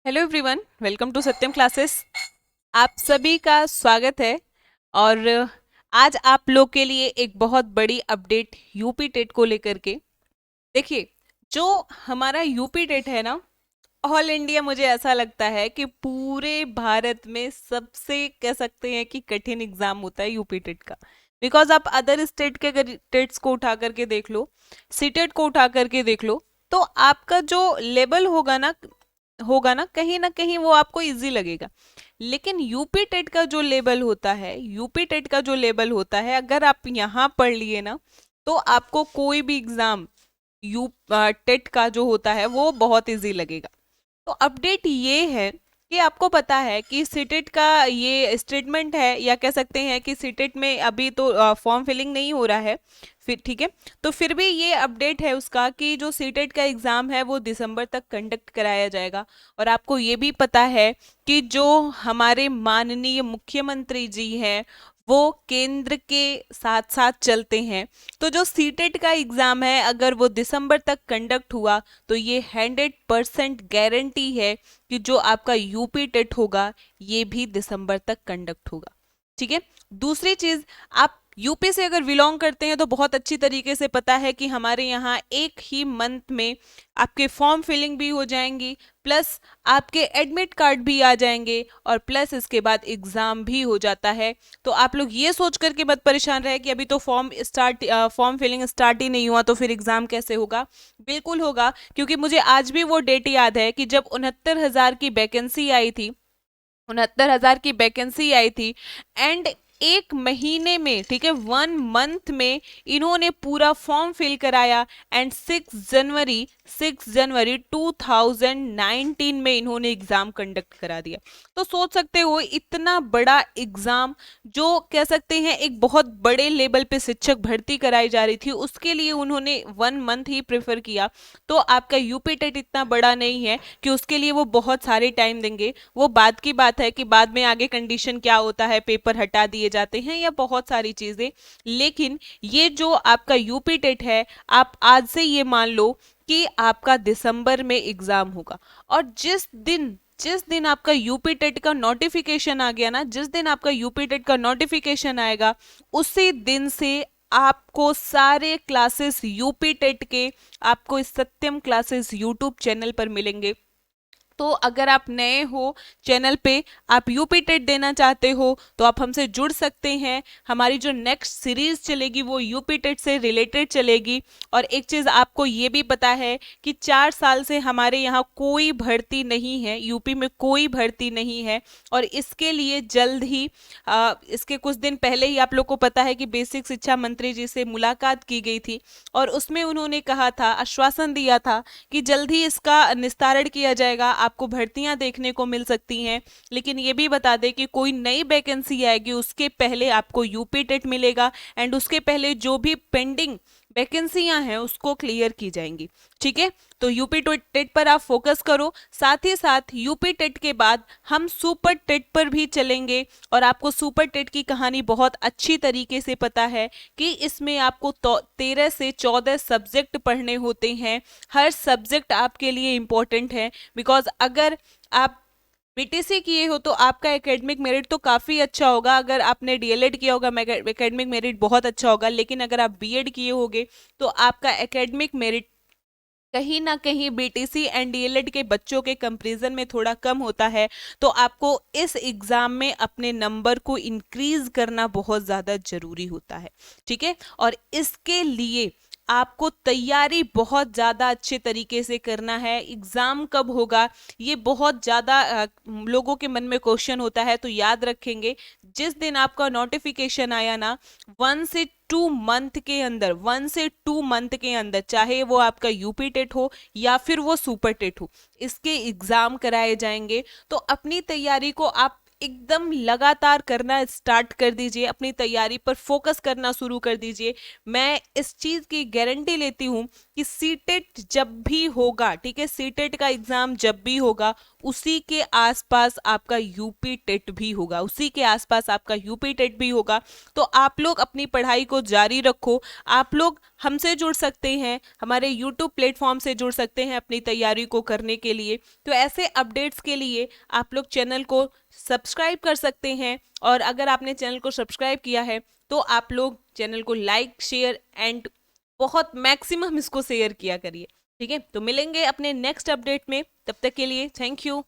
Hello everyone, welcome to Satyam classes. आप सभी का स्वागत है। और आज आप लोग के लिए एक बहुत बड़ी अपडेट यूपी टेट को लेकर के। देखिए, जो हमारा यूपी टेट है ना, ऑल इंडिया मुझे ऐसा लगता है कि पूरे भारत में सबसे कह सकते हैं कि कठिन एग्जाम होता है यूपी टेट का। बिकॉज आप अदर स्टेट के अगर टेट्स को उठा करके देख लो, सीटेट को उठा करके देख लो, तो आपका जो लेवल होगा ना कहीं वो आपको इजी लगेगा। लेकिन यूपी टेट का जो लेवल होता है, यूपी टेट का जो लेवल होता है, अगर आप यहाँ पढ़ लिए ना, तो आपको कोई भी एग्जाम यू टेट का जो होता है वो बहुत इजी लगेगा। तो अपडेट ये है कि आपको पता है कि सीटेट का ये स्टेटमेंट है, या कह सकते हैं कि सीटेट में अभी तो फॉर्म फिलिंग नहीं हो रहा है। फिर ठीक है, तो फिर भी ये अपडेट है उसका कि जो सीटेट का एग्ज़ाम है वो दिसंबर तक कंडक्ट कराया जाएगा। और आपको ये भी पता है कि जो हमारे माननीय मुख्यमंत्री जी हैं वो केंद्र के साथ साथ चलते हैं। तो जो सीटेट का एग्ज़ाम है अगर वो दिसंबर तक कंडक्ट हुआ तो ये 100% गारंटी है कि जो आपका यूपी टेट होगा ये भी दिसंबर तक कंडक्ट होगा। ठीक है। दूसरी चीज, आप यूपी से अगर बिलोंग करते हैं तो बहुत अच्छी तरीके से पता है कि हमारे यहाँ एक ही मंथ में आपके फॉर्म फिलिंग भी हो जाएंगी, प्लस आपके एडमिट कार्ड भी आ जाएंगे, और प्लस इसके बाद एग्जाम भी हो जाता है। तो आप लोग ये सोच करके मत परेशान रहे कि अभी तो फॉर्म फिलिंग स्टार्ट ही नहीं हुआ तो फिर एग्जाम कैसे होगा। बिल्कुल होगा, क्योंकि मुझे आज भी वो डेट याद है कि जब 69,000 की वैकेंसी आई थी, 69,000 की वैकेंसी आई थी, एंड एक महीने में, ठीक है, 1 मंथ में इन्होंने पूरा फॉर्म फिल कराया। एंड 6 जनवरी 2019 में इन्होंने एग्जाम कंडक्ट करा दिया। तो सोच सकते हो इतना बड़ा एग्जाम, जो कह सकते हैं एक बहुत बड़े लेवल पे शिक्षक भर्ती कराई जा रही थी, उसके लिए उन्होंने 1 मंथ ही प्रेफर किया। तो आपका यूपी टेट इतना बड़ा नहीं है कि उसके लिए वो बहुत सारे टाइम देंगे। वो बात की बात है कि बाद में आगे कंडीशन क्या होता है, पेपर हटा दिए जाते हैं या बहुत सारी चीजें। लेकिन ये जो आपका यूपी टेट है, आप आज से ये मान लो कि आपका दिसंबर में एग्जाम होगा। और जिस दिन आपका यूपी टेट का नोटिफिकेशन आ गया ना, जिस दिन आपका यूपी टेट का नोटिफिकेशन आएगा, उसी दिन से आपको सारे क्लासेस यूपी टेट के आपको इस सत्यम क्लासेस यूट्यूब चैनल पर मिलेंगे। तो अगर आप नए हो चैनल पे, आप यूपी टेट देना चाहते हो, तो आप हमसे जुड़ सकते हैं। हमारी जो नेक्स्ट सीरीज चलेगी वो यूपी टेट से रिलेटेड चलेगी। और एक चीज़ आपको ये भी पता है कि 4 साल से हमारे यहाँ कोई भर्ती नहीं है, यूपी में कोई भर्ती नहीं है। और इसके लिए जल्द ही इसके कुछ दिन पहले ही आप लोग को पता है कि बेसिक शिक्षा मंत्री जी से मुलाकात की गई थी, और उसमें उन्होंने कहा था, आश्वासन दिया था कि जल्द ही इसका निस्तारण किया जाएगा, आपको भर्तियां देखने को मिल सकती हैं। लेकिन ये भी बता दें कि कोई नई वैकेंसी आएगी उसके पहले आपको यूपी टेट मिलेगा, एंड उसके पहले जो भी पेंडिंग वैकेंसियां हैं उसको क्लियर की जाएंगी। ठीक है, तो यूपी टेट पर आप फोकस करो। साथ ही साथ यूपी टेट के बाद हम सुपर टेट पर भी चलेंगे, और आपको सुपर टेट की कहानी बहुत अच्छी तरीके से पता है कि इसमें आपको 13 से 14 सब्जेक्ट पढ़ने होते हैं। हर सब्जेक्ट आपके लिए इम्पोर्टेंट है, बिकॉज अगर आप बीटीसी किए हो तो आपका एकेडमिक मेरिट तो काफ़ी अच्छा होगा। अगर आपने डीएलएड किया होगा, एकेडमिक मेरिट बहुत अच्छा होगा। लेकिन अगर आप बीएड किए होगे तो आपका एकेडमिक मेरिट कहीं ना कहीं बीटीसी एंड डीएलएड के बच्चों के कंपैरिजन में थोड़ा कम होता है। तो आपको इस एग्ज़ाम में अपने नंबर को इंक्रीज करना बहुत ज़्यादा जरूरी होता है। ठीक है, और इसके लिए आपको तैयारी बहुत ज़्यादा अच्छे तरीके से करना है। एग्ज़ाम कब होगा ये बहुत ज़्यादा लोगों के मन में क्वेश्चन होता है, तो याद रखेंगे जिस दिन आपका नोटिफिकेशन आया ना, 1 से 2 मंथ के अंदर, चाहे वो आपका यूपी टेट हो या फिर वो सुपर टेट हो, इसके एग्ज़ाम कराए जाएंगे। तो अपनी तैयारी को आप एकदम लगातार करना स्टार्ट कर दीजिए, अपनी तैयारी पर फोकस करना शुरू कर दीजिए। मैं इस चीज़ की गारंटी लेती हूँ कि सीटेट जब भी होगा, ठीक है, सीटेट का एग्ज़ाम जब भी होगा उसी के आसपास आपका यूपी टेट भी होगा, उसी के आसपास आपका यूपी टेट भी होगा। तो आप लोग अपनी पढ़ाई को जारी रखो। आप लोग हमसे जुड़ सकते हैं, हमारे यूट्यूब प्लेटफॉर्म से जुड़ सकते हैं अपनी तैयारी को करने के लिए। तो ऐसे अपडेट्स के लिए आप लोग चैनल को सब्सक्राइब कर सकते हैं, और अगर आपने चैनल को सब्सक्राइब किया है तो आप लोग चैनल को लाइक शेयर एंड बहुत मैक्सिमम इसको शेयर किया करिए। ठीक है, तो मिलेंगे अपने नेक्स्ट अपडेट में, तब तक के लिए थैंक यू।